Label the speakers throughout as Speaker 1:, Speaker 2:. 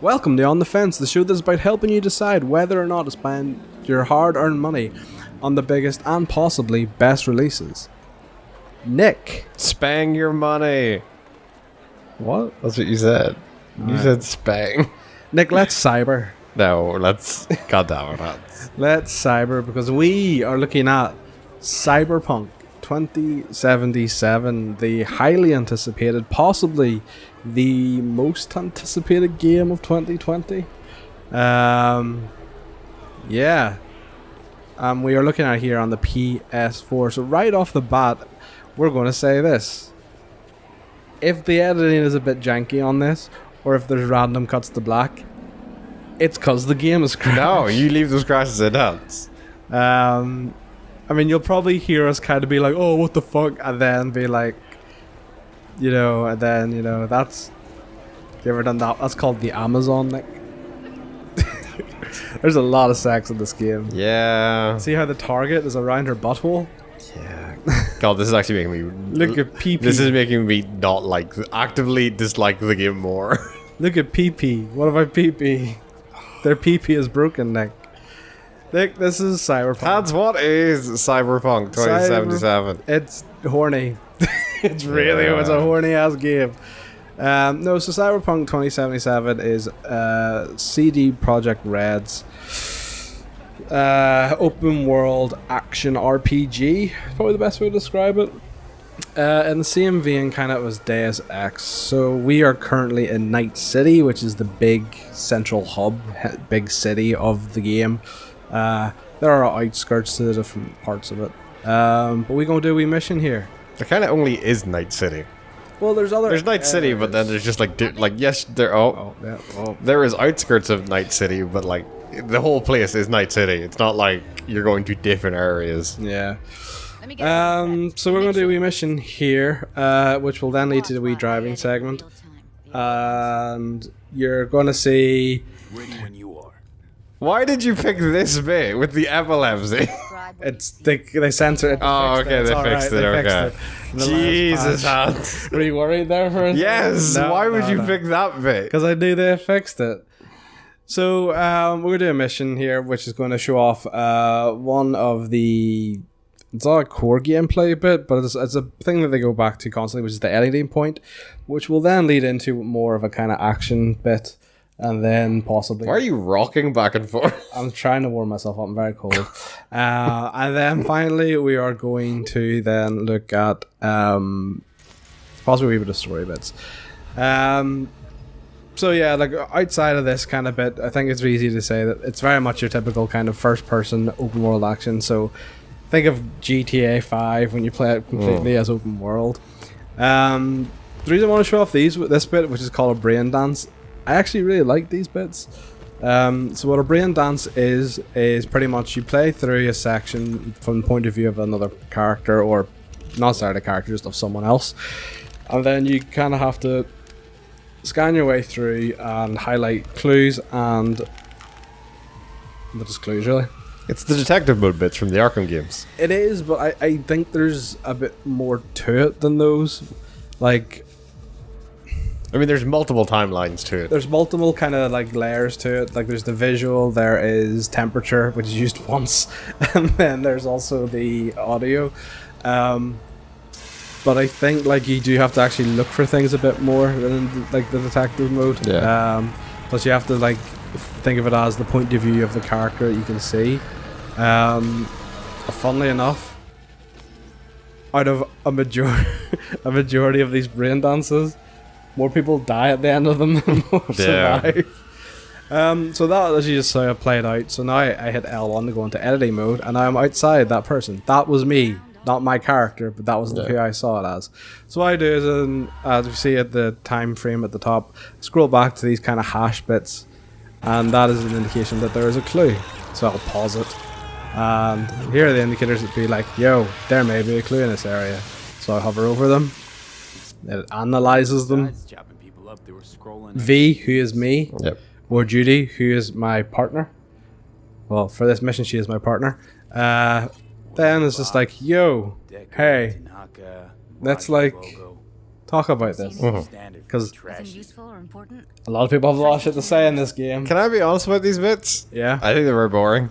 Speaker 1: Welcome to On the Fence, the show that's about helping you decide whether or not to spend your hard-earned money on the biggest and possibly best releases. Nick.
Speaker 2: Spang your money.
Speaker 1: What?
Speaker 2: That's what you said. You said spang.
Speaker 1: Nick, let's cyber.
Speaker 2: No, let's... God damn it.
Speaker 1: Let's cyber, because we are looking at Cyberpunk 2077, the highly anticipated, possibly the most anticipated game of 2020. Yeah. We are looking at here on the PS4. So right off the bat, we're going to say this. If the editing is a bit janky on this, or if there's random cuts to black, it's because the game is crashed.
Speaker 2: No, you leave those crashes in nuts.
Speaker 1: I mean, you'll probably hear us kind of be like, oh, what the fuck? And then be like, that's... You ever done that? That's called the Amazon, Nick. There's a lot of sex in this game.
Speaker 2: Yeah.
Speaker 1: See how the target is around her butthole?
Speaker 2: Yeah. God, this is actually making me...
Speaker 1: Look at PP.
Speaker 2: This is making me not actively dislike the game more.
Speaker 1: Look at PP. What about PP? Their PP is broken, Nick. Nick, this is Cyberpunk.
Speaker 2: That's what is Cyberpunk 2077.
Speaker 1: It's horny. It's a horny ass game. So Cyberpunk 2077 is CD Projekt Red's open world action RPG. Probably the best way to describe it. In the same vein, kind of, was Deus Ex. So we are currently in Night City, which is the big central hub, big city of the game. There are outskirts to the different parts of it. But we're going to do a wee mission here.
Speaker 2: There kind of only is Night City.
Speaker 1: Well, there's
Speaker 2: Night City, but then there's just yes, there. There is outskirts of Night City, but the whole place is Night City. It's not like you're going to different areas.
Speaker 1: Yeah. So we're going to do a wee mission here, which will then lead to the wee driving segment, and you're going to see.
Speaker 3: Ready when you are.
Speaker 2: Why did you pick this bit with the epilepsy?
Speaker 1: It's they censored it.
Speaker 2: Oh, okay, they fixed it. Okay. Jesus, Hans.
Speaker 1: Were you worried there for a second?
Speaker 2: Yes. Why would you pick that bit?
Speaker 1: Because I knew they fixed it. So we're going to do a mission here, which is going to show off one of the... It's not a core gameplay bit, but it's a thing that they go back to constantly, which is the editing point, which will then lead into more of a kind of action bit. And then possibly...
Speaker 2: Why are you rocking back and forth?
Speaker 1: I'm trying to warm myself up. I'm very cold. And then finally, we are going to then look at possibly a bit of story bits. So yeah, outside of this kind of bit, I think it's easy to say that it's very much your typical kind of first-person open world action. So think of GTA 5 when you play it completely as open world. The reason I want to show off this bit, which is called a brain dance, I actually really like these bits. So what a brain dance is pretty much you play through a section from the point of view of another character, or not necessarily a character, just of someone else. And then you kind of have to scan your way through and highlight clues, and that is clues really.
Speaker 2: It's the detective mode bits from the Arkham games.
Speaker 1: It is, but I think there's a bit more to it than those.
Speaker 2: I mean, there's multiple timelines to it.
Speaker 1: There's multiple kind of layers to it. There's the visual, there is temperature, which is used once, and then there's also the audio. But I think you do have to actually look for things a bit more than the detective mode.
Speaker 2: Yeah.
Speaker 1: Plus you have to think of it as the point of view of the character that you can see. Funnily enough, out of a majority of these brain dances, more people die at the end of them than more survive. So that actually just how I played out. So now I hit L1 to go into editing mode, and now I'm outside that person. That was me, not my character, but that was who I saw it as. So what I do is, as you see at the time frame at the top, scroll back to these kind of hash bits, and that is an indication that there is a clue. So I'll pause it, and here are the indicators that be like, yo, there may be a clue in this area. So I hover over them, it analyzes them. V, who is me, or Judy, who is my partner. Well, for this mission, she is my partner. Then it's just like, yo, hey, let's like talk about this, because a lot of people have a lot of shit to say in this game.
Speaker 2: Can I be honest about these bits?
Speaker 1: Yeah,
Speaker 2: I think they're very boring.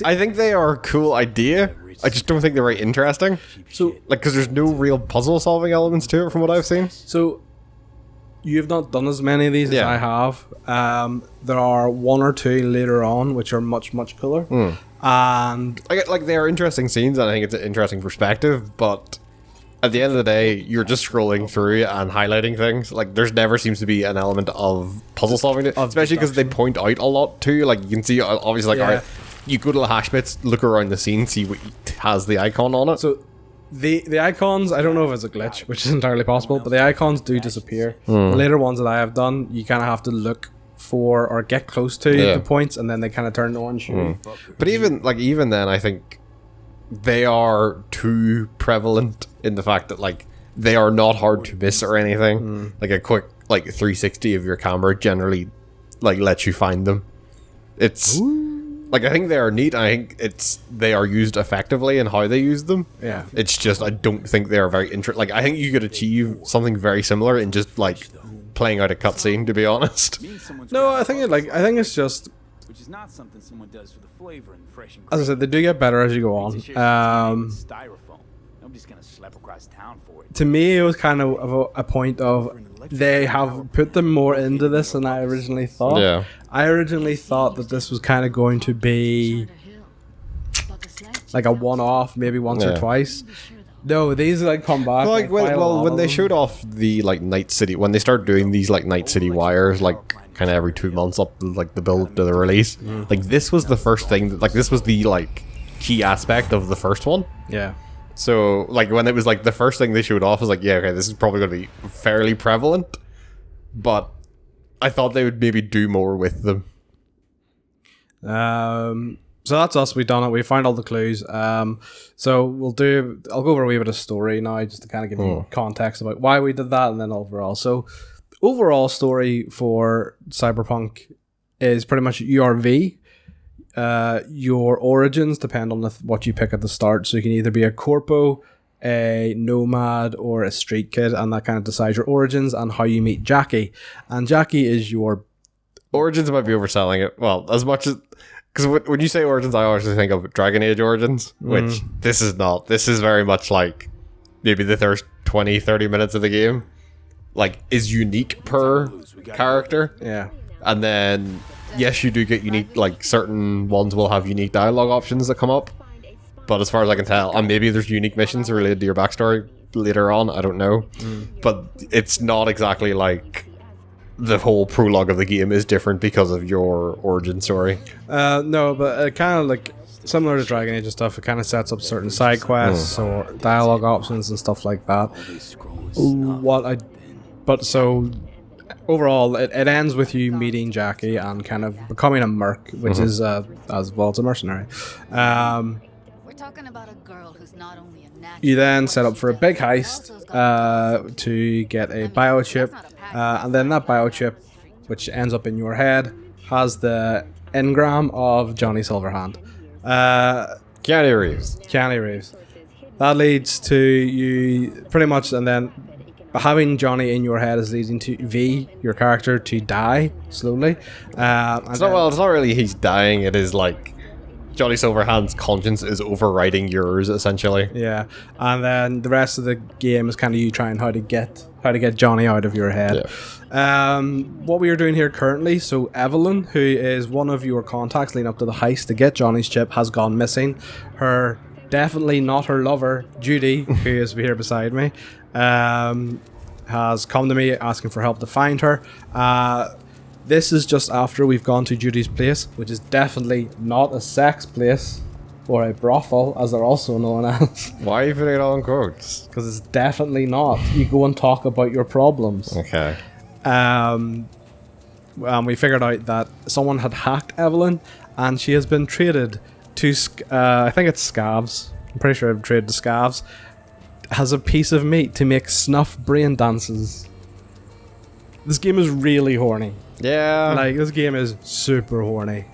Speaker 2: I think they are a cool idea. I just don't think they're very interesting.
Speaker 1: So,
Speaker 2: like, because there's no real puzzle-solving elements to it, from what I've seen.
Speaker 1: So, you've not done as many of these as I have. There are one or two later on which are much cooler, and
Speaker 2: I get like they are interesting scenes, and I think it's an interesting perspective. But at the end of the day, you're just scrolling through and highlighting things. Like, there's never seems to be an element of puzzle solving, especially because they point out a lot too. Like, you can see obviously, like, alright, you go to the hash bits, look around the scene, see what has the icon on it.
Speaker 1: So the icons, I don't know if it's a glitch, which is entirely possible, but the icons do disappear. The later ones that I have done, you kind of have to look for or get close to the points, and then they kind of turn orange.
Speaker 2: But even then, I think they are too prevalent in the fact that, like, they are not hard to miss or anything. Like, a quick, like, 360 of your camera generally, like, lets you find them. It's like, I think they are neat. I think they are used effectively in how they use them.
Speaker 1: Yeah.
Speaker 2: It's just, I don't think they are very like, I think you could achieve something very similar in just, like, playing out a cutscene, to be honest.
Speaker 1: No, I think it's just,
Speaker 3: which is not something someone does for the flavor and fresh and
Speaker 1: as I said, they do get better as you go on.
Speaker 3: styrofoam. Nobody's gonna slap across town for it.
Speaker 1: To me, it was kind of a point of they have put them more into this than I originally thought.
Speaker 2: Yeah.
Speaker 1: I originally thought that this was kind of going to be like a one-off, maybe once or twice. No, these like come back.
Speaker 2: Like, when they showed off the, like, Night City, when they start doing these, like, Night City wires, like, kind of every 2 months up, like, the build to the release, like, this was the first thing that, like, this was the, like, key aspect of the first one.
Speaker 1: Yeah.
Speaker 2: So, like, when it was, like, the first thing they showed off, I was like, yeah, okay, this is probably going to be fairly prevalent. But I thought they would maybe do more with them.
Speaker 1: So that's us. We've done it. We found all the clues. So I'll go over a wee bit of story now, just to kind of give you context about why we did that, and then overall. So, overall story for Cyberpunk is pretty much URV. Your origins depend on what you pick at the start. So you can either be a corpo, a nomad, or a street kid, and that kind of decides your origins and how you meet Jackie. And Jackie is your...
Speaker 2: Origins might be overselling it. Well, as much as... Because when you say Origins, I always think of Dragon Age Origins, which this is not. This is very much like maybe the first 20, 30 minutes of the game, like, is unique per character.
Speaker 1: Yeah.
Speaker 2: And then, yes, you do get unique, like, certain ones will have unique dialogue options that come up. But as far as I can tell, and maybe there's unique missions related to your backstory later on, I don't know. But it's not exactly like the whole prologue of the game is different because of your origin story.
Speaker 1: No, but it kind of, like, similar to Dragon Age and stuff, it kind of sets up certain side quests or dialogue options and stuff like that. So overall, it ends with you meeting Jackie and kind of becoming a merc, which is as well as a mercenary.
Speaker 4: We're talking about a girl who's not only a natural,
Speaker 1: you then set up for a big heist to get a biochip, and then that biochip, which ends up in your head, has the engram of Johnny Silverhand.
Speaker 2: Keanu Reeves.
Speaker 1: Keanu Reeves. That leads to you pretty much, and then having Johnny in your head is leading to V, your character, to die slowly.
Speaker 2: It's not really he's dying, it is like Johnny Silverhand's conscience is overriding yours, essentially.
Speaker 1: Yeah, and then the rest of the game is kind of you trying how to get Johnny out of your head. Yeah. What we are doing here currently, so Evelyn, who is one of your contacts leading up to the heist to get Johnny's chip, has gone missing. Her definitely not her lover, Judy, who is here beside me, has come to me asking for help to find her. This is just after we've gone to Judy's place, which is definitely not a sex place or a brothel, as they're also known as.
Speaker 2: Why are you putting it all in quotes?
Speaker 1: Because it's definitely not. You go and talk about your problems.
Speaker 2: Okay.
Speaker 1: we figured out that someone had hacked Evelyn, and she has been traded to, I think it's scavs. I'm pretty sure I've traded to scavs. Has a piece of meat to make snuff brain dances. This game is really horny.
Speaker 2: Yeah.
Speaker 1: Like, this game is super horny.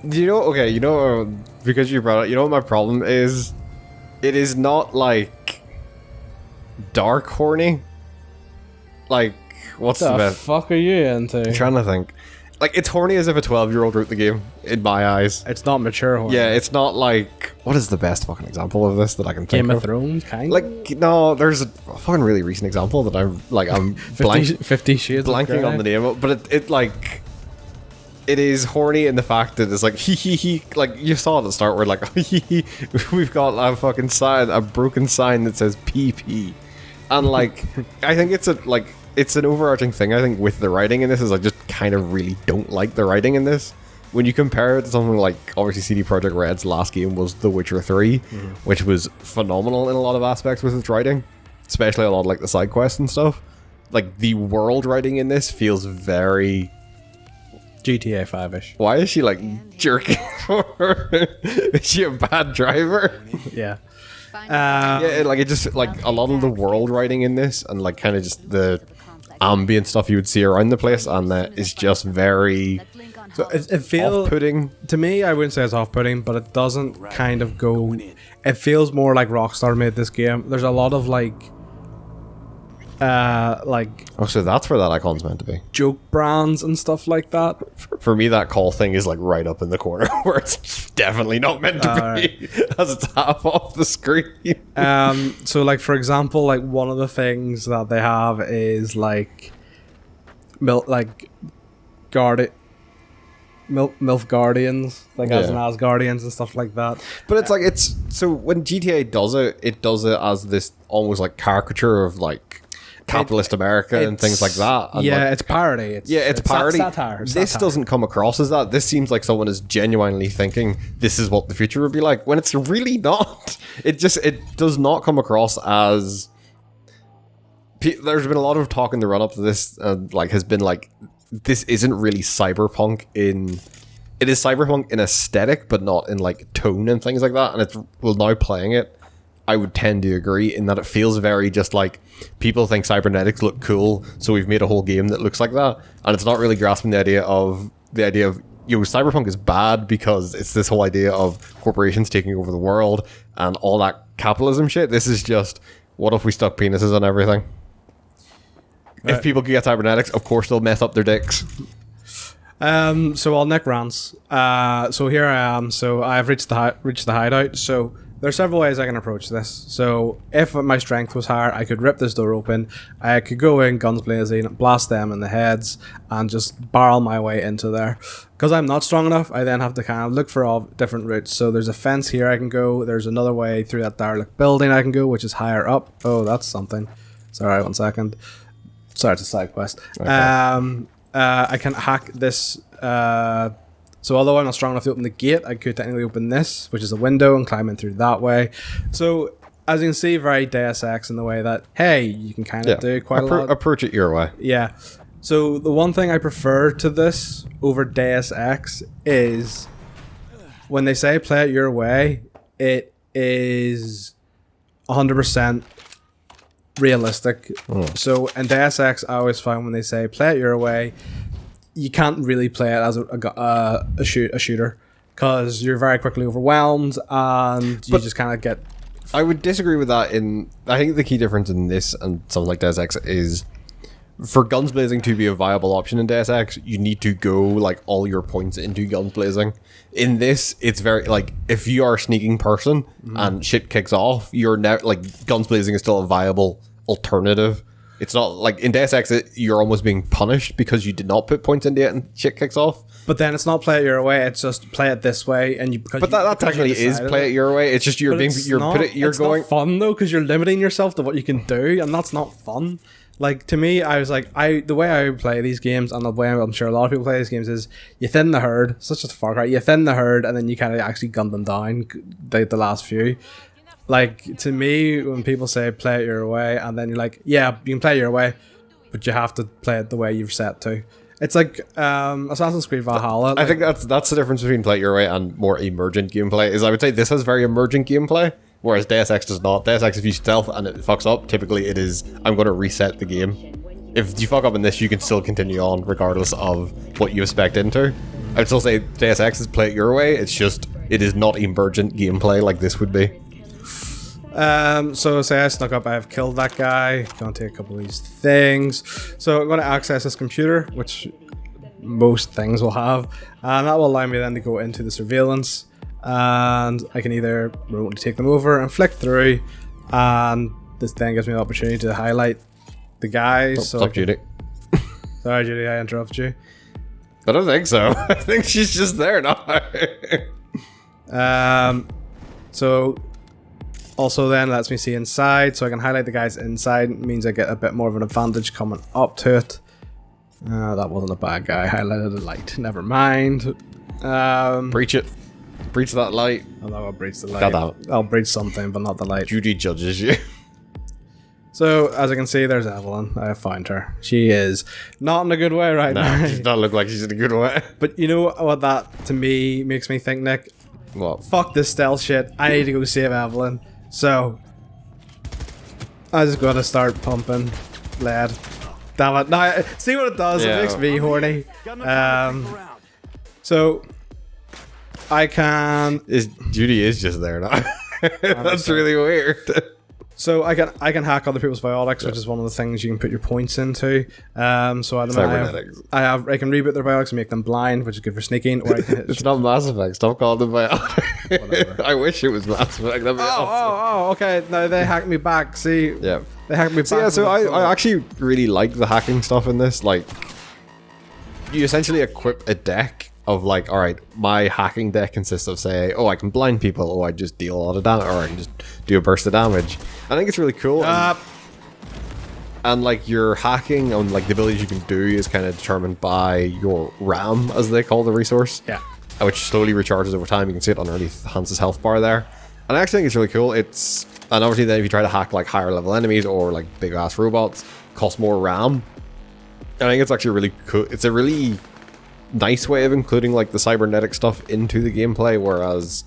Speaker 2: You know, okay, you know, because you brought it, you know what my problem is? It is not, like, dark horny. Like, what's the
Speaker 1: What the
Speaker 2: best?
Speaker 1: fuck are you into?
Speaker 2: I'm trying to think. Like, it's horny as if a 12-year-old wrote the game, in my eyes.
Speaker 1: It's not mature horny.
Speaker 2: Yeah, it's not like... What is the best fucking example of this that I can think
Speaker 1: Game
Speaker 2: of?
Speaker 1: of Thrones, kind of.
Speaker 2: Like, no, there's a fucking really recent example that I'm
Speaker 1: 50 Shades of
Speaker 2: blanking
Speaker 1: Grey.
Speaker 2: on the name of, but it like... It is horny in the fact that it's like, he, like, you saw at the start where, like, we've got a fucking sign, a broken sign that says PP. And, like, I think it's it's an overarching thing, I think, with the writing in this, is I just kind of really don't like the writing in this. When you compare it to something like, obviously, CD Projekt Red's last game was The Witcher 3, which was phenomenal in a lot of aspects with its writing, especially a lot of, like, the side quests and stuff. Like, the world writing in this feels very...
Speaker 1: GTA 5-ish.
Speaker 2: Why is she, like, jerking for her? Is she a bad driver?
Speaker 1: Yeah.
Speaker 2: Yeah, like, it just, like, a lot of the world writing in this, and, like, kind of just the ambient stuff you would see around the place, and that is just very
Speaker 1: So it feels...
Speaker 2: off-putting.
Speaker 1: To me, I wouldn't say it's off-putting, but it doesn't kind of go... It feels more like Rockstar made this game. There's a lot of, like...
Speaker 2: Oh, so that's where that icon's meant to be.
Speaker 1: joke brands and stuff like that.
Speaker 2: For me, that call thing is, like, right up in the corner, where it's definitely not meant to be, as it's half off the screen.
Speaker 1: So, like, for example, like, one of the things that they have is, like... MILF Guardians, like as an Asgardians and stuff like that.
Speaker 2: But it's like, it's... So, when GTA does it as this almost, like, caricature of, like, capitalist America and things like that. And
Speaker 1: yeah,
Speaker 2: like,
Speaker 1: it's parody. It's
Speaker 2: parody.
Speaker 1: Satire.
Speaker 2: This doesn't come across as that. This seems like someone is genuinely thinking this is what the future would be like, when it's really not. It does not come across as... There's been a lot of talk in the run-up to this, like, has been like, this isn't really cyberpunk in... It is cyberpunk in aesthetic, but not in, like, tone and things like that, and it's... Well, now playing it, I would tend to agree in that it feels very just like, people think cybernetics look cool, so we've made a whole game that looks like that, and it's not really grasping the idea of, cyberpunk is bad because it's this whole idea of corporations taking over the world and all that capitalism shit. This is just, what if we stuck penises on everything? If people could get cybernetics, of course they'll mess up their dicks.
Speaker 1: So I'll Nick rants. So here I am. So I've reached the hideout. So there are several ways I can approach this. So if my strength was higher, I could rip this door open. I could go in guns blazing, blast them in the heads, and just barrel my way into there. Because I'm not strong enough, I then have to kind of look for all different routes. So there's a fence here I can go. There's another way through that derelict building I can go, which is higher up. Oh, that's something. Sorry, 1 second. Sorry, it's a side quest. Okay. I can hack this. So although I'm not strong enough to open the gate, I could technically open this, which is a window, and climb in through that way. So as you can see, very Deus Ex in the way that, hey, you can kind of do quite a lot.
Speaker 2: Approach it your way.
Speaker 1: Yeah. So the one thing I prefer to this over Deus Ex is when they say play it your way, it is 100% realistic. So in Deus Ex, I always find when they say play it your way, you can't really play it as a shooter, because you're very quickly overwhelmed and you just kind of get...
Speaker 2: I would disagree with that. I think the key difference in this and something like Deus Ex is, for guns blazing to be a viable option in Deus Ex, you need to go, like, all your points into guns blazing. In this, it's very, like, if you are a sneaking person and shit kicks off, you're now, like, guns blazing is still a viable alternative. It's not, like, in Deus Ex, you're almost being punished because you did not put points into it and shit kicks off.
Speaker 1: But then it's not play it your way, it's just play it this way, and
Speaker 2: that technically is play it your way. It's just it's not
Speaker 1: fun though, because you're limiting yourself to what you can do, and that's not fun. Like, to me, I was like, the way I play these games, and the way I'm sure a lot of people play these games, is you thin the herd. It's just a Far Cry. You thin the herd, and then you kind of actually gun them down, the last few. Like, to me, when people say play it your way, and then you're like, yeah, you can play it your way, but you have to play it the way you're set to. It's like Assassin's Creed Valhalla.
Speaker 2: I think that's the difference between play it your way and more emergent gameplay. Is I would say this has very emergent gameplay, whereas Deus Ex does not. Deus Ex, if you stealth and it fucks up, typically it is I'm going to reset the game. If you fuck up in this, you can still continue on regardless of what you expect into. I would still say Deus Ex is play it your way. It's just it is not emergent gameplay like this would be.
Speaker 1: So say I snuck up, I have killed that guy. Gonna take a couple of these things. So I'm gonna access this computer, which most things will have, and that will allow me then to go into the surveillance, and I can either remotely take them over and flick through, and this then gives me the opportunity to highlight the guys.
Speaker 2: Stop, Judy.
Speaker 1: Sorry, Judy, I interrupted you.
Speaker 2: I don't think so. I think she's just there now.
Speaker 1: So also then lets me see inside, so I can highlight the guys inside. It means I get a bit more of an advantage coming up to it. That wasn't a bad guy. Highlighted a light. Never mind.
Speaker 2: Breach it. Breach that light.
Speaker 1: I'm not gonna breach the light.
Speaker 2: God damn it.
Speaker 1: I'll breach something, but not the light.
Speaker 2: Judy judges you.
Speaker 1: So as I can see, there's Evelyn. I have found her. She is not in a good way right now.
Speaker 2: Nah, she does not look like she's in a good way.
Speaker 1: But you know what that to me makes me think, Nick?
Speaker 2: What?
Speaker 1: Fuck this stealth shit. I need to go save Evelyn. So I just gotta start pumping lead. Damn it. Now see what it does.
Speaker 2: Yeah.
Speaker 1: It makes me horny. So I can
Speaker 2: Judy is just there now. That's really weird.
Speaker 1: So I can hack other people's biotics, which is one of the things you can put your points into. So I don't know. I can reboot their biotics and make them blind, which is good for sneaking. Or I can hit
Speaker 2: It's not Mass Effect. Stop calling them biotic. I wish it was Mass Effect. That'd be awesome.
Speaker 1: Okay. No, they hacked me back. See,
Speaker 2: Yeah.
Speaker 1: they hacked me back.
Speaker 2: So I actually really like the hacking stuff in this. Like, you essentially equip a deck of like, all right, my hacking deck consists of say, oh, I can blind people, or I just deal a lot of damage, or I can just do a burst of damage. I think it's really cool. And like your hacking and like the abilities you can do is kind of determined by your RAM, as they call the resource.
Speaker 1: Yeah.
Speaker 2: Which slowly recharges over time. You can see it underneath Hans's health bar there. And I actually think it's really cool. And obviously then if you try to hack like higher level enemies or like big ass robots, cost more RAM. I think it's actually really cool. It's a really nice way of including like the cybernetic stuff into the gameplay, whereas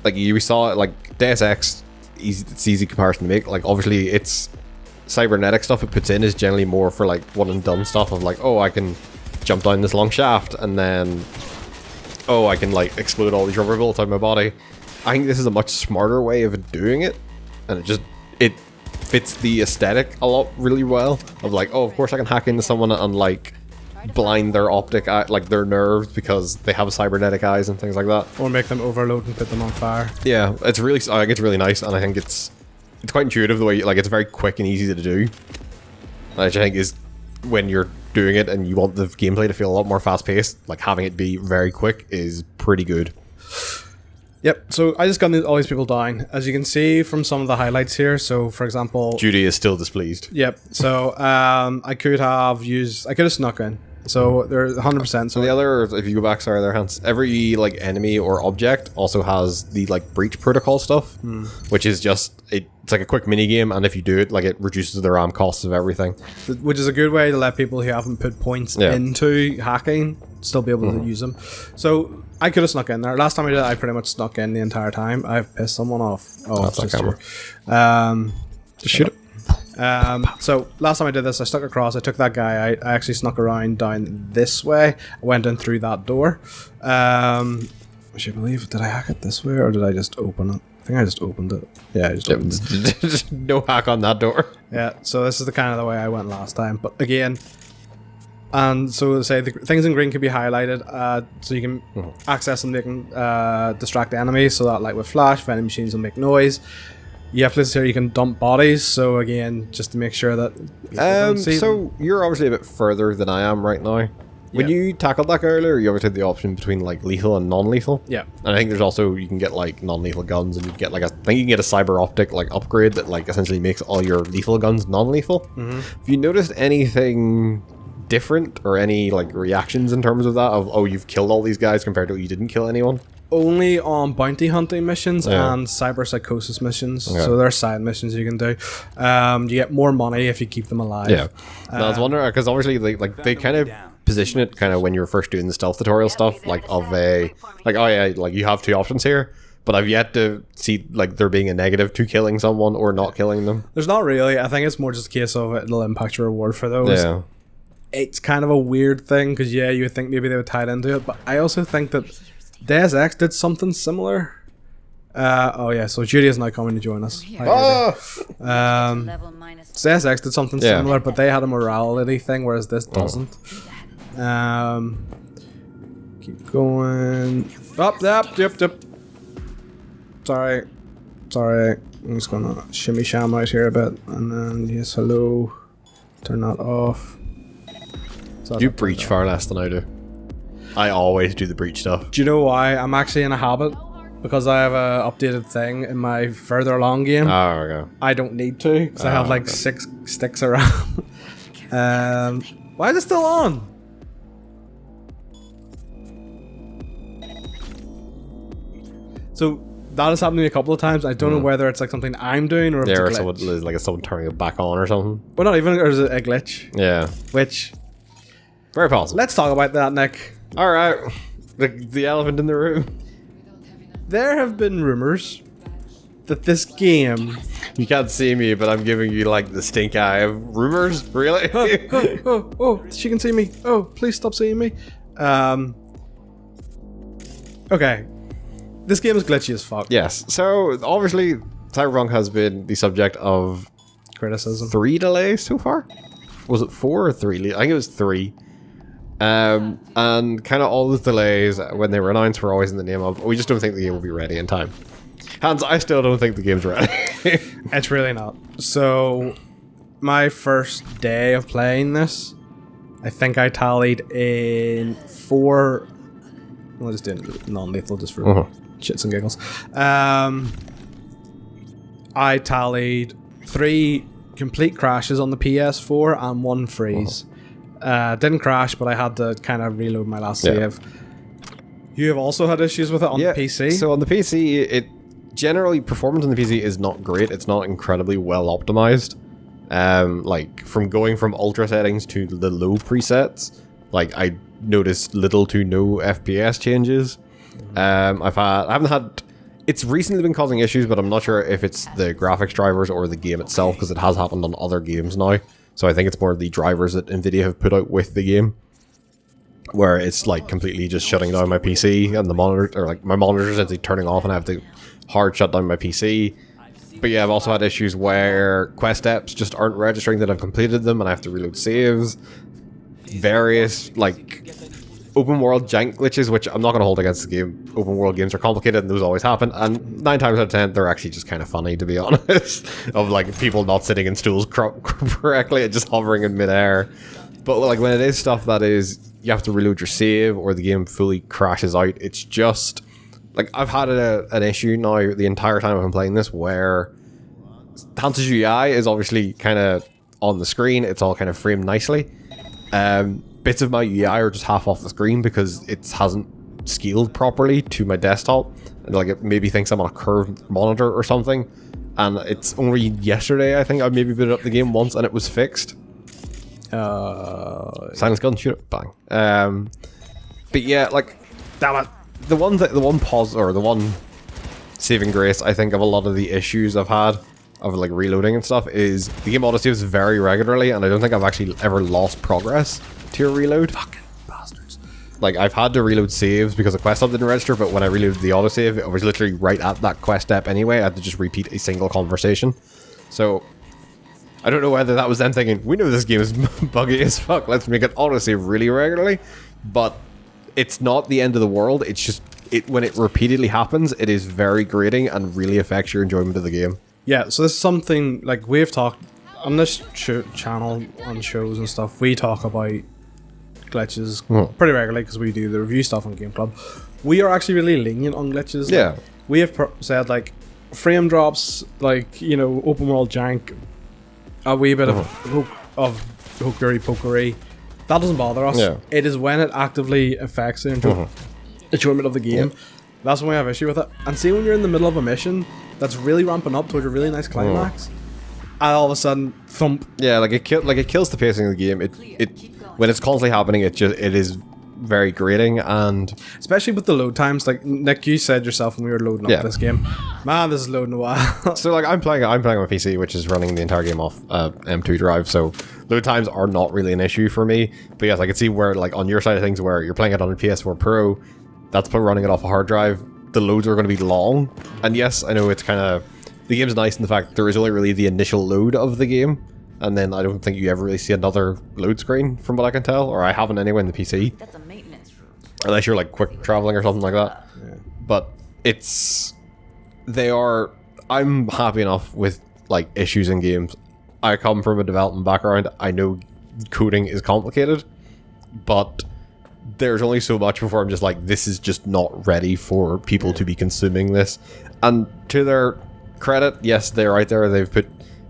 Speaker 2: like we saw it like Deus Ex, it's easy comparison to make. Like obviously it's cybernetic stuff it puts in is generally more for like one and done stuff of like, oh, I can jump down this long shaft and then oh, I can like explode all these rubber bullets out of my body. I think this is a much smarter way of doing it, and it fits the aesthetic a lot really well of like, oh, of course I can hack into someone and like blind their optic eye, like their nerves, because they have cybernetic eyes and things like that,
Speaker 1: or make them overload and put them on fire.
Speaker 2: Yeah, I think it's really nice, and I think it's quite intuitive the way like it's very quick and easy to do, which I think is when you're doing it and you want the gameplay to feel a lot more fast paced, like having it be very quick is pretty good.
Speaker 1: Yep, so I just got all these people down, as you can see from some of the highlights here. So for example,
Speaker 2: Judy is still displeased.
Speaker 1: Yep, so I could have snuck in. So they're 100%. So
Speaker 2: the other, if you go back, sorry, there, Hans. Every like enemy or object also has the like breach protocol stuff, which is just it's like a quick mini game, and if you do it, like it reduces the RAM costs of everything,
Speaker 1: which is a good way to let people who haven't put points into hacking still be able to use them. So I could have snuck in there. Last time I did it, I pretty much snuck in the entire time. I've pissed someone off. Oh,
Speaker 2: that's
Speaker 1: just
Speaker 2: camera. Just shoot it.
Speaker 1: So last time I did this, I stuck across, I took that guy out, I actually snuck around down this way, I went in through that door. Which I believe, did I hack it this way or did I just open it? I think I just opened it. Yeah, I just opened it.
Speaker 2: No hack on that door.
Speaker 1: Yeah, so this is the kind of the way I went last time. But again, and so to say, the things in green can be highlighted, so you can access them, they can distract the enemies, so that like with flash, vending machines will make noise. You have places here you can dump bodies, so again, just to make sure that people don't see them.
Speaker 2: You're obviously a bit further than I am right now. When you tackled that guy earlier, you obviously had the option between like lethal and non-lethal.
Speaker 1: Yeah.
Speaker 2: And I think there's also, you can get like non-lethal guns, and you get like I think you can get a cyber optic like upgrade that like essentially makes all your lethal guns non-lethal. Have you noticed anything different or any like reactions in terms of that, of oh, you've killed all these guys compared to you didn't kill anyone?
Speaker 1: Only on bounty hunting missions and cyber psychosis missions. So there are side missions you can do. You get more money if you keep them alive.
Speaker 2: Yeah. I was wondering because obviously they kind of position it kind of when you were first doing the stealth tutorial stuff, like of a like, oh yeah, like you have two options here, but I've yet to see like there being a negative to killing someone or not killing them.
Speaker 1: There's not really. I think it's more just a case of it'll impact your reward for those.
Speaker 2: Yeah.
Speaker 1: It's kind of a weird thing because yeah, you would think maybe they would tie it into it, but I also think that Deus Ex did something similar. Oh yeah, so Judy is now coming to join us. Hi, Judy.
Speaker 4: Level minus.
Speaker 1: Deus Ex did something
Speaker 2: Yeah.
Speaker 1: similar, but they had a morality thing, whereas this doesn't. Keep going. Up, yep. Sorry. I'm just gonna shimmy sham out here a bit, and then yes, hello. Turn that off. So
Speaker 2: You breach far less than I do. I always do the breach stuff.
Speaker 1: Do you know why? I'm actually in a habit because I have a updated thing in my further along game.
Speaker 2: Oh, there we go.
Speaker 1: I don't need to because I have like 6 sticks around. Why is it still on? So that has happened to me a couple of times. I don't know whether it's like something I'm doing or if
Speaker 2: Yeah, or
Speaker 1: it's a
Speaker 2: someone,
Speaker 1: glitch.
Speaker 2: like someone turning it back on or something.
Speaker 1: Well, not even, or is it a glitch?
Speaker 2: Yeah.
Speaker 1: Which,
Speaker 2: Very possible.
Speaker 1: let's talk about that, Nick.
Speaker 2: All right. The elephant in the room.
Speaker 1: There have been rumors that this game...
Speaker 2: You can't see me, but I'm giving you like the stink eye of rumors. Really?
Speaker 1: oh, she can see me. Oh, please stop seeing me. Okay. This game is glitchy as fuck.
Speaker 2: Yes. So obviously, Cyberpunk has been the subject of
Speaker 1: Criticism.
Speaker 2: 3 delays so far. Was it 4 or 3? I think it was 3. And kind of all the delays when they were announced were always in the name of, we just don't think the game will be ready in time. Hans, I still don't think the game's ready.
Speaker 1: It's really not. So, my first day of playing this, I think I tallied in 4... I'll just do non-lethal just for shits and giggles. I tallied 3 complete crashes on the PS4 and 1 freeze. Didn't crash, but I had to kind of reload my last save. You have also had issues with it on the PC?
Speaker 2: So on the PC, it generally, performance on the PC is not great. It's not incredibly well optimized. Like, from going from ultra settings to the low presets, like, I noticed little to no FPS changes. I haven't had... It's recently been causing issues, but I'm not sure if it's the graphics drivers or the game itself, because it has happened on other games now. So I think it's more the drivers that NVIDIA have put out with the game, where it's like completely just shutting down my PC and the monitor, or like my monitor is actually turning off and I have to hard shut down my PC. But yeah, I've also had issues where quest steps just aren't registering that I've completed them and I have to reload saves. Various like open world jank glitches, which I'm not going to hold against the game. Open world games are complicated and those always happen, and 9 times out of 10 they're actually just kind of funny, to be honest, of like people not sitting in stools correctly and just hovering in midair. But like when it is stuff that is you have to reload your save or the game fully crashes out, it's just like I've had an issue now the entire time I've been playing this where Hans's UI is obviously kind of on the screen, it's all kind of framed nicely. Bits of my UI are just half off the screen because it hasn't scaled properly to my desktop, and like it maybe thinks I'm on a curved monitor or something. And it's only yesterday I think I maybe booted up the game once and it was fixed. Silence gun, shoot it, bang. But yeah, like, damn it. The one saving grace I think of a lot of the issues I've had of like reloading and stuff is the game autosaves very regularly, and I don't think I've actually ever lost progress to a reload.
Speaker 1: Fucking bastards.
Speaker 2: Like, I've had to reload saves because the quest step didn't register, but when I reloaded the autosave, it was literally right at that quest step anyway. I had to just repeat a single conversation. So, I don't know whether that was them thinking, we know this game is buggy as fuck, let's make it autosave really regularly. But it's not the end of the world, it's just, when it repeatedly happens, it is very grating and really affects your enjoyment of the game.
Speaker 1: Yeah, so this is something, like, we've talked on this channel, on shows and stuff, we talk about glitches pretty regularly because we do the review stuff on Game Club. We are actually really lenient on glitches.
Speaker 2: Yeah.
Speaker 1: Like, we have said, like, frame drops, like, you know, open world jank, a wee bit of hookery-pokery. That doesn't bother us.
Speaker 2: Yeah.
Speaker 1: It is when it actively affects the enjoyment of the game. That's when we have issue with it. And see, when you're in the middle of a mission that's really ramping up towards a really nice climax, and all of a sudden, thump.
Speaker 2: Yeah, like it kills the pacing of the game. when it's constantly happening, it is very grating. And
Speaker 1: especially with the load times, like Nick, you said yourself when we were loading up this game, man, this is loading a while.
Speaker 2: so like I'm playing on my PC, which is running the entire game off M2 drive, so load times are not really an issue for me. But yes, I can see where, like, on your side of things, where you're playing it on a PS4 Pro, that's running it off a hard drive, the loads are going to be long. And yes, I know it's kind of, the game's nice in the fact there is only really the initial load of the game, and then I don't think you ever really see another load screen from what I can tell, or I haven't anyway in the PC.
Speaker 4: That's a maintenance room.
Speaker 2: Unless you're like quick traveling or something like that. Yeah. But I'm happy enough with like issues in games. I come from a development background. I know coding is complicated, but there's only so much before I'm just like, this is just not ready for people to be consuming this. And to their credit, yes, they're out there. They've put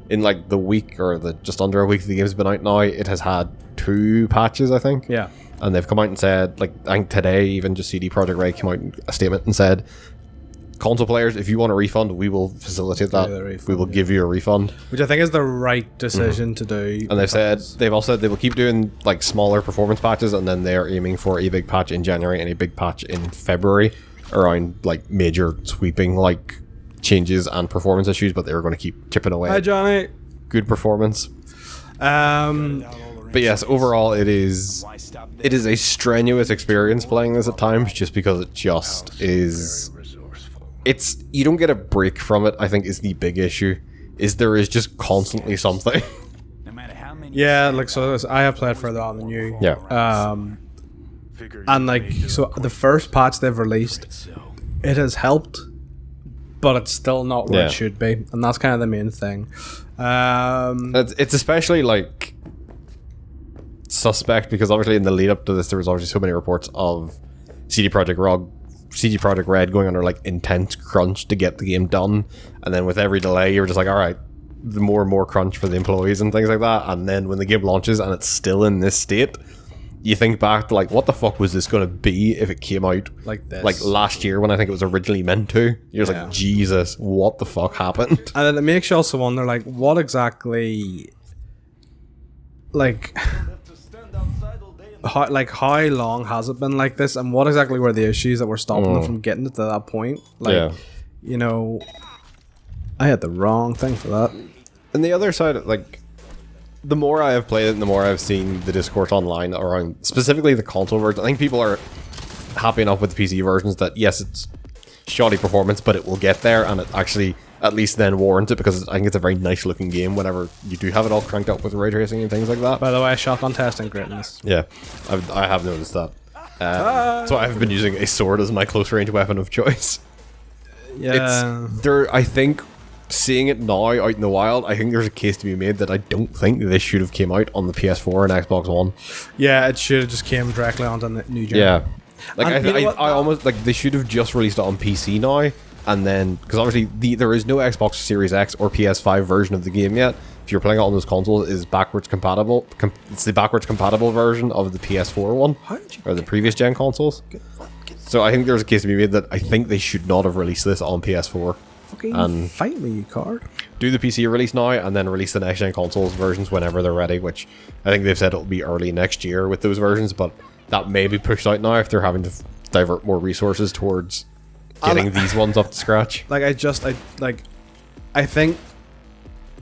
Speaker 2: in like the week or the just under a week the game's been out now, it has had 2 patches, I think.
Speaker 1: Yeah.
Speaker 2: And they've come out and said, like, I think today even just CD Projekt Red came out in a statement and said, console players, if you want a refund, we will facilitate that. We will give you a refund.
Speaker 1: Which I think is the right decision to do.
Speaker 2: And they've also said they will keep doing like smaller performance patches, and then they're aiming for a big patch in January and a big patch in February around like major sweeping like changes and performance issues, but they're going to keep chipping away.
Speaker 1: Hi, Johnny.
Speaker 2: Good performance. But yes, overall it is a strenuous experience playing this at times, just because it just is. You don't get a break from it, I think, is the big issue. There is just constantly something.
Speaker 1: Yeah, like, so I have played further on than you.
Speaker 2: Yeah.
Speaker 1: And like, so the first patch they've released, it has helped, but it's still not where it should be, and that's kind of the main thing.
Speaker 2: It's especially like suspect because obviously in the lead up to this, there was obviously so many reports of CD Projekt Red going under like intense crunch to get the game done, and then with every delay you're just like, all right, the more and more crunch for the employees and things like that. And then when the game launches and it's still in this state, you think back to like, what the fuck was this going to be if it came out
Speaker 1: like this,
Speaker 2: like last year when I think it was originally meant to? You're just like, Jesus, what the fuck happened?
Speaker 1: And then it makes you also wonder, like, what exactly, like, how long has it been like this, and what exactly were the issues that were stopping them from getting it to that point? Like, you know, I had the wrong thing for that.
Speaker 2: And the other side, like, the more I have played it and the more I've seen the discourse online around specifically the console version, I think people are happy enough with the PC versions that yes, it's shoddy performance, but it will get there, and it actually at least then warrants it, because I think it's a very nice looking game whenever you do have it all cranked up with ray tracing and things like that.
Speaker 1: By the way, shotgun testing greatness.
Speaker 2: Yeah, I have noticed that. So I've been using a sword as my close range weapon of choice.
Speaker 1: Yeah.
Speaker 2: I think seeing it now out in the wild, I think there's a case to be made that I don't think this should have came out on the PS4 and Xbox One.
Speaker 1: Yeah, it should have just came directly onto the new gen.
Speaker 2: Yeah. Like, I almost, like, they should have just released it on PC now, and then, because obviously there is no Xbox Series X or PS5 version of the game yet. If you're playing it on those consoles, it is backwards compatible. It's the backwards compatible version of the PS4 one, or the previous gen consoles. So I think there's a case to be made that I think they should not have released this on PS4.
Speaker 1: Fucking fight me, you card.
Speaker 2: Do the PC release now, and then release the next gen consoles versions whenever they're ready, which I think they've said it'll be early next year with those versions, but that may be pushed out now if they're having to divert more resources towards getting these ones up to scratch.
Speaker 1: Like, I think,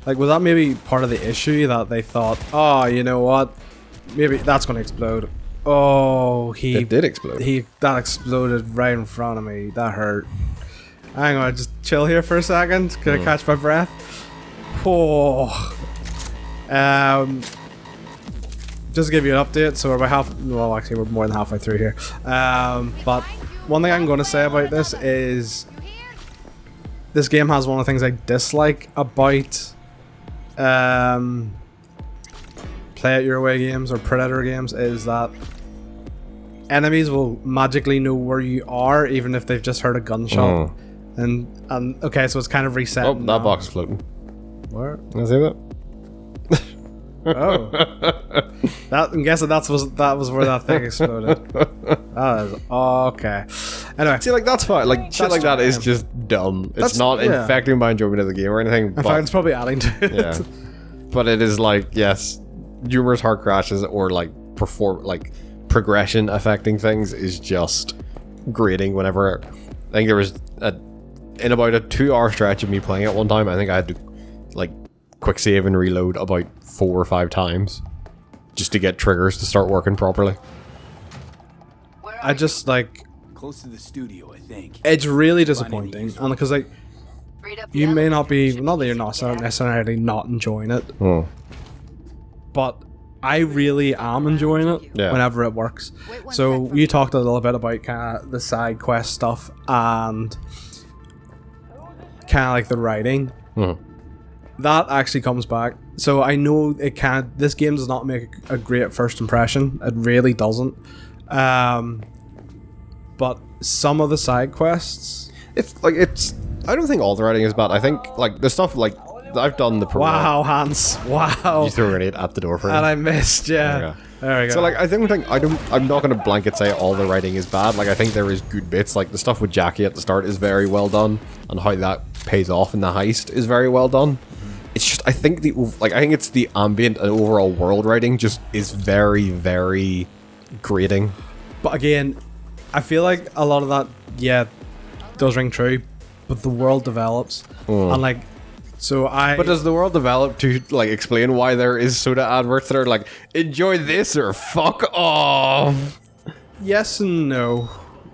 Speaker 1: like, was that maybe part of the issue that they thought, oh, you know what, maybe that's going to explode. Oh,
Speaker 2: it did explode.
Speaker 1: That exploded right in front of me. That hurt. Hang on, just chill here for a second. Can I catch my breath? Oh. Just to give you an update, so we're about we're more than halfway through here. But one thing I'm going to say about this is this game has one of the things I dislike about play it your way games or Predator games, is that enemies will magically know where you are even if they've just heard a gunshot. And okay, so it's kind of reset.
Speaker 2: Oh, that box is floating.
Speaker 1: Where?
Speaker 2: Can I see that?
Speaker 1: Oh, I'm guessing that was where that thing exploded. That is okay. Anyway,
Speaker 2: see, like, that's fine. Like, shit like that is just dumb. It's not infecting my enjoyment of the game or anything.
Speaker 1: In fact, it's probably adding to it.
Speaker 2: Yeah, but it is like, yes, numerous hard crashes or like progression affecting things is just grating. Whenever I think there was in about a 2-hour stretch of me playing it one time, I think I had to like quick save and reload about 4 or 5 times just to get triggers to start working properly.
Speaker 1: I just like
Speaker 3: Close to the studio, I think.
Speaker 1: it's really disappointing, and because like
Speaker 4: Read up the
Speaker 1: you may
Speaker 4: elevator
Speaker 1: not be,
Speaker 4: should
Speaker 1: not that you're
Speaker 4: easy
Speaker 1: not
Speaker 4: to get out.
Speaker 1: necessarily not enjoying it,
Speaker 2: Hmm.
Speaker 1: but I really am enjoying it
Speaker 2: Yeah.
Speaker 1: whenever it works.
Speaker 4: Wait one
Speaker 1: So
Speaker 4: sec for
Speaker 1: you
Speaker 4: me.
Speaker 1: talked a little bit about kind of the side quest stuff and kind of like the writing.
Speaker 2: Mhm.
Speaker 1: That actually comes back. So I know it can. This game does not make a great first impression. It really doesn't. But some of the side quests.
Speaker 2: It's I don't think all the writing is bad. I think like the stuff like I've done the
Speaker 1: Wow, Hans! Wow,
Speaker 2: You threw a grenade at the door for
Speaker 1: and
Speaker 2: me.
Speaker 1: I missed. Yeah,
Speaker 2: There we go.
Speaker 1: there we go.
Speaker 2: So like I'm not gonna blanket say all the writing is bad. Like I think there is good bits. Like the stuff with Jackie at the start is very well done, and how that pays off in the heist is very well done. It's just I think it's the ambient and overall world writing just is very, very grating.
Speaker 1: But again, I feel like a lot of that, yeah, does ring true. But the world develops, and like, so
Speaker 2: But does the world develop to like explain why there is soda adverts that are like enjoy this or fuck off?
Speaker 1: yes and no.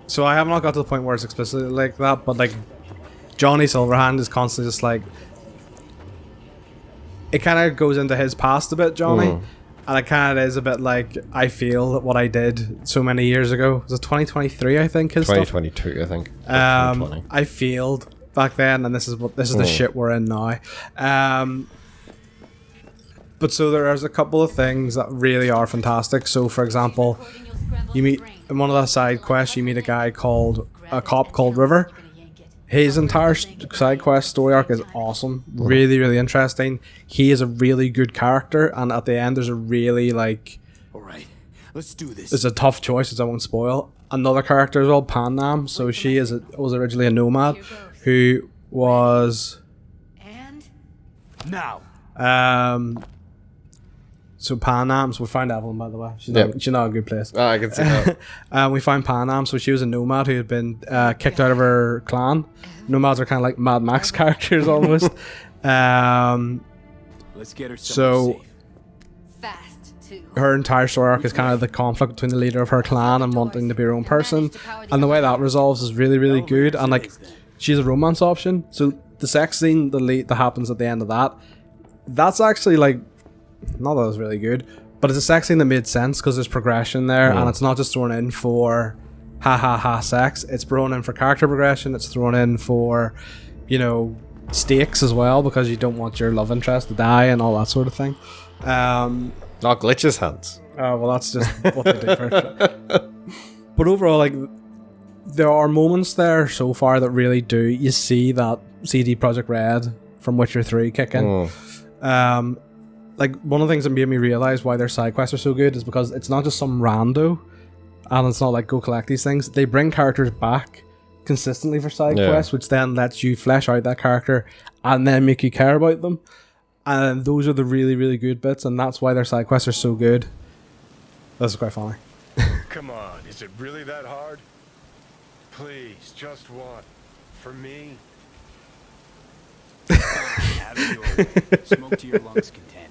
Speaker 1: So I have not got to the point where it's explicitly like that, but like Johnny Silverhand is constantly just like, it kind of goes into his past a bit, Johnny, and it kind of is a bit like I feel what I did so many years ago. Was it 2023? I think his stuff.
Speaker 2: 2022, I think. 2020.
Speaker 1: I failed back then, and this is the shit we're in now. But so there's a couple of things that really are fantastic. So, for example, you meet in one of the side quests, you meet a cop called River. His entire side quest story arc is awesome, really, really interesting. He is a really good character, and at the end, there's a really like.
Speaker 3: All right, let's do this.
Speaker 1: It's a tough choice, as I won't spoil. Another character as well, Pan Nam. So she was originally a nomad who was
Speaker 4: And
Speaker 3: Now.
Speaker 1: So Pan Am. So we find Evelyn, by the way. She's
Speaker 2: Yep.
Speaker 1: not a good place.
Speaker 2: I can see that.
Speaker 1: We find Pan Am. So she was a nomad who had been kicked out of her clan. Nomads are kind of like Mad Max characters almost.
Speaker 3: Let's get her
Speaker 1: So-
Speaker 3: somewhere safe.
Speaker 4: fast too.
Speaker 1: Her entire story arc is kind of the conflict between the leader of her clan and wanting to be her own person, and the way that resolves is really, really good. And like, she's a romance option, so the sex scene that happens at the end of that's actually like, not that it was really good, but it's a sex scene that made sense because there's progression there, and it's not just thrown in for ha ha ha sex. It's thrown in for character progression. It's thrown in for, stakes as well, because you don't want your love interest to die and all that sort of thing.
Speaker 2: Not glitches hands.
Speaker 1: Well, that's just what they do for it. But overall, like, there are moments there so far that really do. You see that CD Projekt Red from Witcher 3 kick in. Like, one of the things that made me realize why their side quests are so good is because it's not just some rando, and it's not like go collect these things. They bring characters back consistently for side quests, which then lets you flesh out that character and then make you care about them. And those are the really, really good bits, and that's why their side quests are so good. That's quite funny.
Speaker 5: Come on, is it really that hard? Please, just one. For me?
Speaker 3: Have it your way. Smoke to your lungs' content.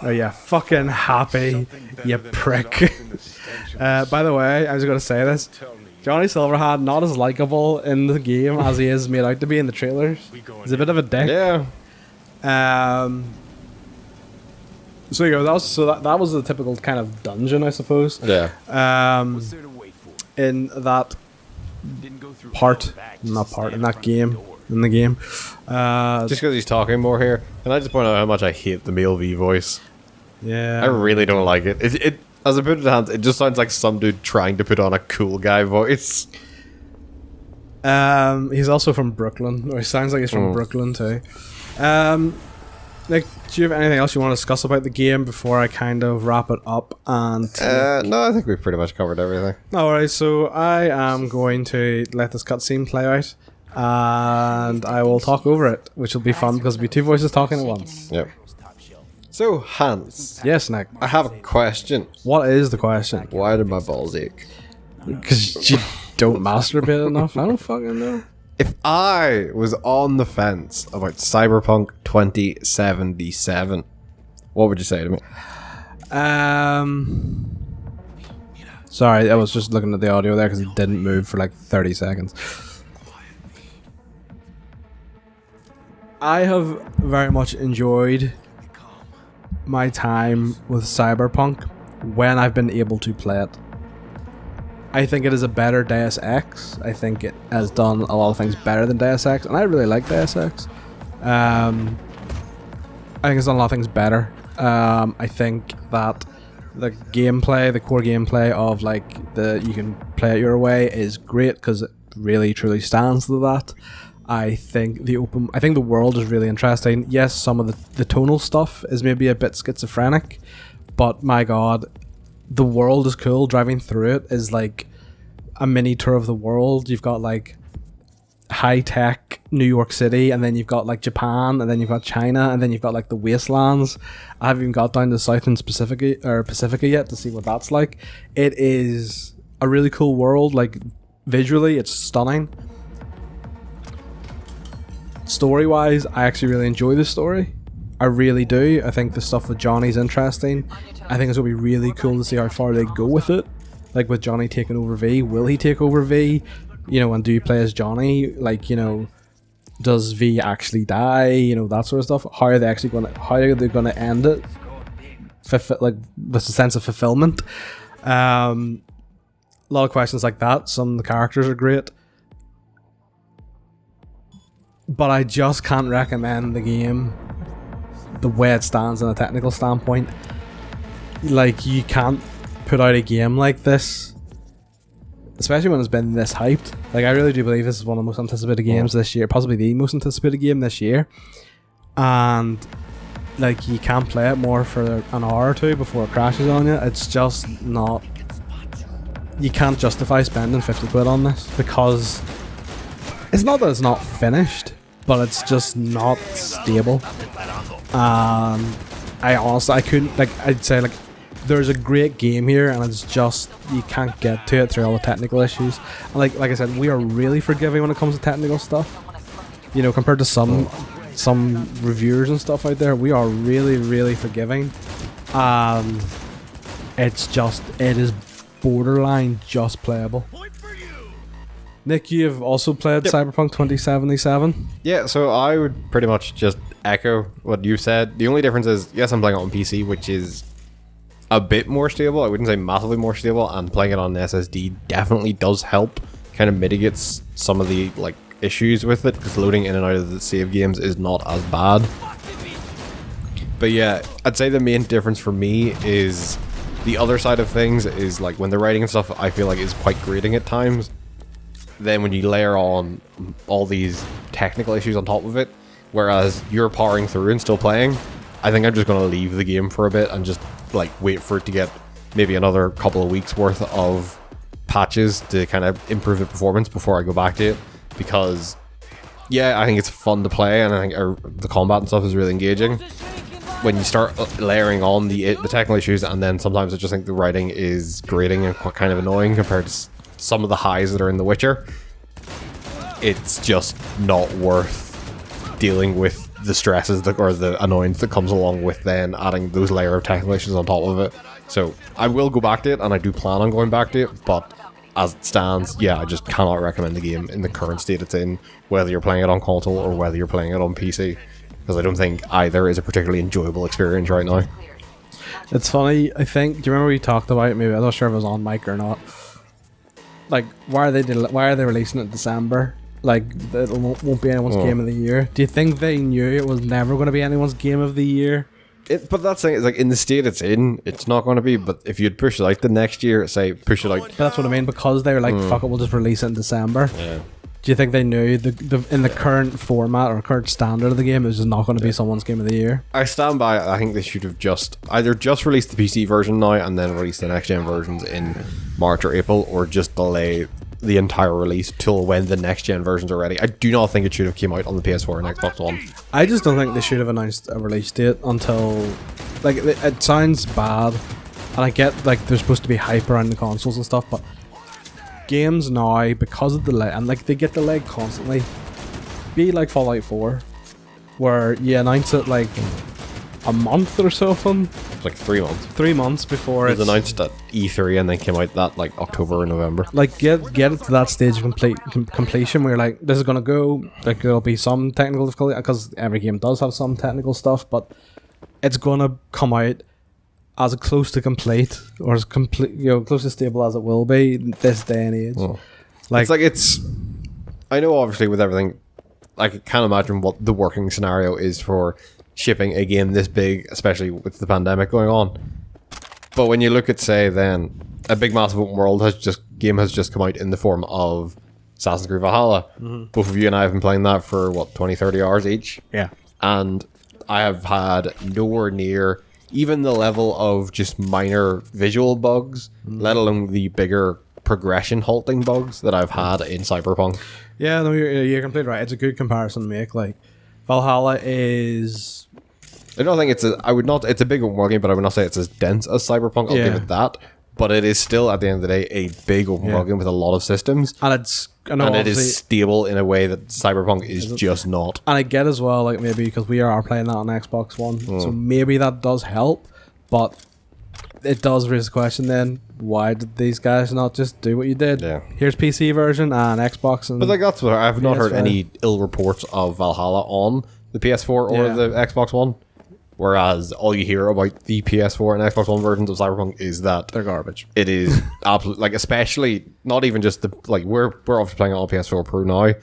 Speaker 1: Oh yeah, fucking happy,
Speaker 5: Something better
Speaker 1: you
Speaker 5: than
Speaker 1: prick.
Speaker 5: exhaust in the stench of
Speaker 1: By the way, I was going to say this.
Speaker 5: Tell me,
Speaker 1: Johnny Silverhand, not as likable in the game as he is made out to be in the trailers.
Speaker 5: we going
Speaker 1: He's a bit of a dick.
Speaker 2: Yeah.
Speaker 1: So you go. That was the typical kind of dungeon, I suppose.
Speaker 2: Yeah.
Speaker 3: What's there to wait for?
Speaker 1: In that
Speaker 3: Didn't go through
Speaker 1: part,
Speaker 3: all the back, just
Speaker 1: not
Speaker 3: stand
Speaker 1: part, in
Speaker 3: in
Speaker 1: that
Speaker 3: front of the
Speaker 1: game,
Speaker 3: door.
Speaker 1: in the game.
Speaker 2: Just because he's talking more here, and I just point out how much I hate the male V voice.
Speaker 1: Yeah.
Speaker 2: I really don't like it. It as I put it in hands, it just sounds like some dude trying to put on a cool guy voice.
Speaker 1: He's also from Brooklyn, or he sounds like he's from Brooklyn too. Like, do you have anything else you want to discuss about the game before I kind of wrap it up? And
Speaker 2: No, I think we've pretty much covered everything.
Speaker 1: alright, so I am going to let this cutscene play out, and I will talk over it, which will be fun because it'll be two voices talking at once.
Speaker 2: Yep.
Speaker 3: Top shelf.
Speaker 2: So, Hans,
Speaker 1: Yes, Nick.
Speaker 2: I have a question.
Speaker 1: What is the question?
Speaker 2: Why did my balls ache?
Speaker 1: Because you don't masturbate enough? I don't fucking know.
Speaker 2: If I was on the fence about Cyberpunk 2077, what would you say to me?
Speaker 1: Sorry, I was just looking at the audio there because it didn't move for like 30 seconds. I have very much enjoyed my time with Cyberpunk when I've been able to play it. I think it is a better Deus Ex. I think it has done a lot of things better than Deus Ex, and I really like Deus Ex. I think it's done a lot of things better. I think that the gameplay, the core gameplay of like you can play it your way is great because it really truly stands to that. I think the world is really interesting. Yes, some of the tonal stuff is maybe a bit schizophrenic, but my god, the world is cool. Driving through it is like a mini tour of the world. You've got like high-tech New York City, and then you've got like Japan, and then you've got China, and then you've got like the wastelands. I haven't even got down to South and Pacifica yet to see what that's like. It is a really cool world. Like visually, it's stunning. Story-wise, I actually really enjoy the story. I really do. I think the stuff with Johnny's interesting. I think it's going to be really cool to see how far they go with it. Like with Johnny taking over V, will he take over V? You know, and do you play as Johnny? Like, you know, does V actually die? You know, that sort of stuff. How are they going to end it? Like with a sense of fulfillment. A lot of questions like that. Some of the characters are great. But I just can't recommend the game the way it stands in a technical standpoint. Like, you can't put out a game like this, especially when it's been this hyped. Like, I really do believe this is one of the most anticipated games this year, possibly the most anticipated game this year. And like, you can't play it more for an hour or two before it crashes on you. It's just not. You can't justify spending 50 quid on this because it's not that it's not finished, but it's just not stable. I couldn't, like, I'd say, like, there's a great game here, and it's just, you can't get to it through all the technical issues. And like I said, we are really forgiving when it comes to technical stuff. You know, compared to some reviewers and stuff out there, we are really, really forgiving. It is borderline just playable. Nick, you've also played Cyberpunk 2077.
Speaker 2: Yeah, so I would pretty much just echo what you said. The only difference is, yes, I'm playing it on PC, which is a bit more stable. I wouldn't say massively more stable, and playing it on an SSD definitely does help. Kind of mitigates some of the like issues with it, because loading in and out of the save games is not as bad. But yeah, I'd say the main difference for me is the other side of things is like when the writing and stuff I feel like is quite grating at times. Then when you layer on all these technical issues on top of it, whereas you're powering through and still playing, I think I'm just going to leave the game for a bit and just like wait for it to get maybe another couple of weeks worth of patches to kind of improve the performance before I go back to it. Because yeah, I think it's fun to play, and I think the combat and stuff is really engaging. When you start layering on the technical issues, and then sometimes I just think the writing is grating and kind of annoying compared to some of the highs that are in The Witcher, it's just not worth dealing with the stresses or the annoyance that comes along with then adding those layer of technical issues on top of it. So I will go back to it, and I do plan on going back to it, but as it stands, yeah, I just cannot recommend the game in the current state it's in, whether you're playing it on console or whether you're playing it on PC, because I don't think either is a particularly enjoyable experience right now.
Speaker 1: It's funny, I think, do you remember we talked about, maybe, I'm not sure if it was on mic or not, like, why are they releasing it in December? Like, it won't be anyone's game of the year. Do you think they knew it was never going to be anyone's game of the year?
Speaker 2: But that's thing is, like, in the state it's in, it's not going to be. But if you'd push it out the next year, say push it out.
Speaker 1: But that's what I mean, because they were like, fuck it, we'll just release it in December.
Speaker 2: Yeah.
Speaker 1: Do you think they knew in the current format or current standard of the game, it was just not going to be someone's game of the year?
Speaker 2: I stand by. I think they should have either just released the PC version now and then release the next gen versions in March or April, or just delay the entire release till when the next gen versions are ready. I do not think it should have came out on the PS4 and Xbox One.
Speaker 1: I just don't think they should have announced a release date until, like, it sounds bad, and I get like there's supposed to be hype around the consoles and stuff, but games now, because of the delay, and like they get delayed constantly, be like Fallout 4, where you announce it like a month or something.
Speaker 2: It's like 3 months.
Speaker 1: 3 months before
Speaker 2: It
Speaker 1: it's
Speaker 2: was announced at E3 and then came out that like October or November.
Speaker 1: like get it to that stage of completion where you're like, this is gonna go, like there'll be some technical difficulty because every game does have some technical stuff, but it's gonna come out as close to complete or as complete, close to stable as it will be this day and age.
Speaker 2: Oh.
Speaker 1: Like
Speaker 2: it's I know obviously with everything, I can't imagine what the working scenario is for shipping a game this big, especially with the pandemic going on. But when you look at, say, then a big massive open world has just come out in the form of Assassin's Creed Valhalla. Both of you and I have been playing that for 20, 30 hours each.
Speaker 1: yeah,
Speaker 2: And I have had nowhere near even the level of just minor visual bugs, let alone the bigger progression halting bugs that I've had in Cyberpunk.
Speaker 1: yeah. No, you're completely right. It's a good comparison to make. Like Valhalla is.
Speaker 2: I don't think it's a big open world game, but I would not say it's as dense as Cyberpunk. I'll give it that. But it is still, at the end of the day, a big open world game with a lot of systems.
Speaker 1: And it
Speaker 2: is stable in a way that Cyberpunk is just not.
Speaker 1: And I get as well, like maybe because we are playing that on Xbox One, so maybe that does help. But it does raise the question then, why did these guys not just do what you did?
Speaker 2: Yeah.
Speaker 1: Here's PC version and Xbox. And
Speaker 2: But like that's what I've not heard
Speaker 1: PS5.
Speaker 2: any ill reports of Valhalla on the PS4 or
Speaker 1: Yeah.
Speaker 2: the Xbox One. Whereas all you hear about the PS4 and Xbox One versions of Cyberpunk is that
Speaker 1: they're garbage.
Speaker 2: it is absolutely, like, especially not even just the, like, we're obviously playing it on PS4 Pro now,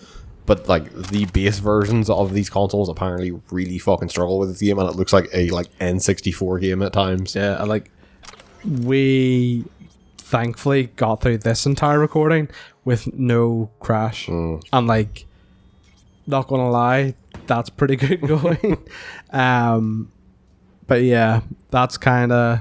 Speaker 2: but like the base versions of these consoles apparently really fucking struggle with this game, and it looks like a N64 game at times.
Speaker 1: Yeah, and like we thankfully got through this entire recording with no crash, and like, not gonna lie, that's pretty good going. But yeah, that's kind of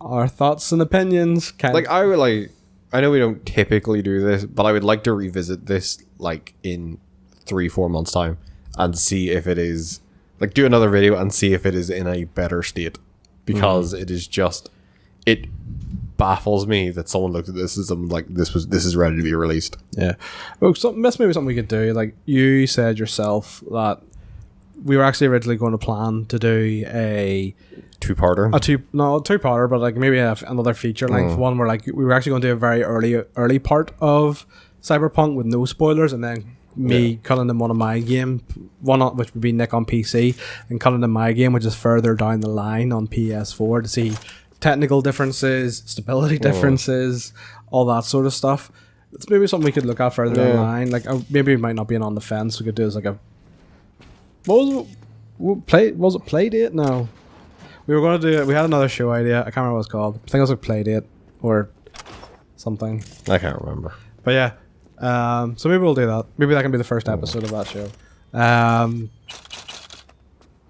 Speaker 1: our thoughts and opinions.
Speaker 2: Like, I would like, I know we don't typically do this, but I would like to revisit this like in 3-4 months time and see if it is, like, do another video and see if it is in a better state, because it is just, it baffles me that someone looked at this as something like this is ready to be released.
Speaker 1: Yeah, well, that's maybe something we could do. Like you said yourself that we were actually originally going to plan to do a
Speaker 2: Two-parter.
Speaker 1: two-parter, but like maybe another feature length one where like we were actually going to do a very early part of Cyberpunk with no spoilers, and then me cutting in one of my game, which would be Nick on PC, and cutting in my game, which is further down the line on PS4 to see technical differences, stability differences, all that sort of stuff. It's maybe something we could look at further down the line. Like maybe we might not be on the fence. We could do as like a was it play date? No. We were going to do it. We had another show idea. I can't remember what it's called. I think it was like play date or something.
Speaker 2: I can't remember.
Speaker 1: But yeah. So maybe we'll do that. Maybe that can be the first episode of that show.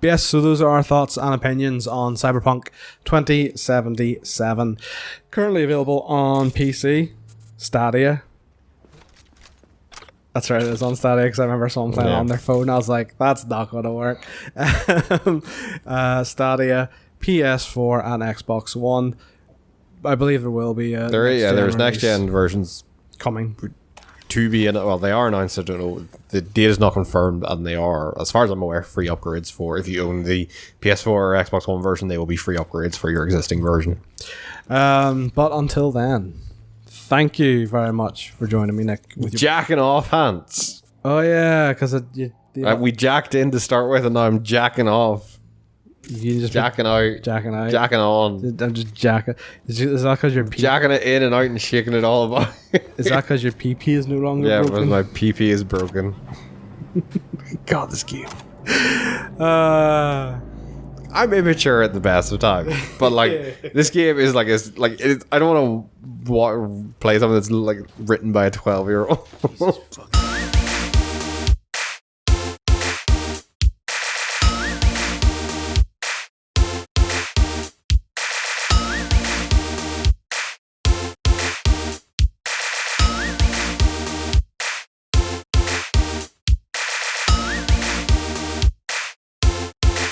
Speaker 1: Yes, so those are our thoughts and opinions on Cyberpunk 2077. Currently available on PC, Stadia. That's right, it was on Stadia because I remember someone playing it on their phone. I was like, that's not going to work. Stadia, PS4, and Xbox One. I believe there will be a
Speaker 2: there's next gen versions
Speaker 1: coming.
Speaker 2: To be in, well, they are announced. I don't know, the date is not confirmed, and they are, as far as I'm aware, free upgrades for, if you own the PS4 or Xbox One version, they will be free upgrades for your existing version.
Speaker 1: But until then, thank you very much for joining me, Nick. With your
Speaker 2: Jacking off, Hans.
Speaker 1: Oh yeah, because
Speaker 2: We jacked in to start with, and now I'm jacking off.
Speaker 1: you just
Speaker 2: Jacking out.
Speaker 1: jacking out.
Speaker 2: Jacking on.
Speaker 1: I'm just jacking. Is that because your
Speaker 2: Jacking it in and out and shaking it all about.
Speaker 1: Is that because your PP is no longer
Speaker 2: Yeah,
Speaker 1: broken?
Speaker 2: because my PP is broken. God, this game. I'm immature at the best of times, but like this game is like I don't want to play something that's like written by a 12-year-old.